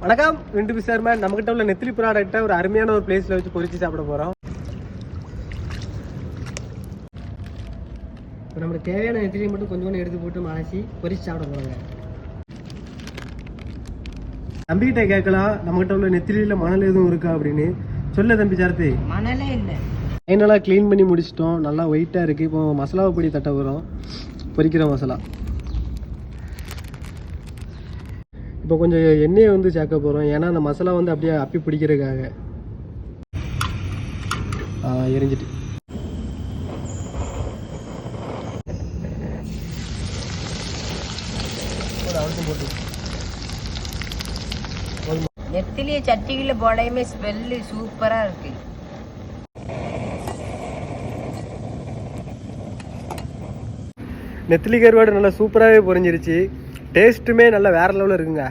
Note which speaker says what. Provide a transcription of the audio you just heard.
Speaker 1: வணக்கம் விண்டு பிசர்மேன். நம்மகிட்ட உள்ள நெத்திலி ப்ராடக்ட்டை ஒரு அருமையான ஒரு பிளேஸில் வச்சு பொரிச்சு சாப்பிட போகிறோம். இப்போ நமக்கு தேவையான நெத்திலியை மட்டும் கொஞ்சம் எடுத்து போட்டு மலசி பொரிச்சு சாப்பிட போகிறோங்க. தம்பிகிட்ட கேட்கலாம், நம்மகிட்ட உள்ள நெத்திலியில் மணல் எதுவும் இருக்கா அப்படின்னு. சொல்ல தம்பி சார்த்தி.
Speaker 2: மணலே இல்லை.
Speaker 1: ஃபைனலாக க்ளீன் பண்ணி முடிச்சிட்டோம். நல்லா ஒயிட்டாக இருக்குது. இப்போ மசாலாவை பொடி தட்ட போகிறோம். பொரிக்கிற மசாலா. இப்போ கொஞ்சம் எண்ணெயை வந்து சேர்க்க போகிறோம். ஏன்னா அந்த மசாலா வந்து அப்படியே அப்பி பிடிக்கிறதுக்காக. எரிஞ்சிட்டு போட்டு
Speaker 2: நெத்திலிய சட்டிகளில் போடையுமே ஸ்மெல்லு சூப்பராக இருக்கு.
Speaker 1: நெத்திலி கருவாடு நல்லா சூப்பராகவே பொரிஞ்சிருச்சு. டேஸ்ட்டுமே நல்லா வேற லெவலில் இருக்குங்க.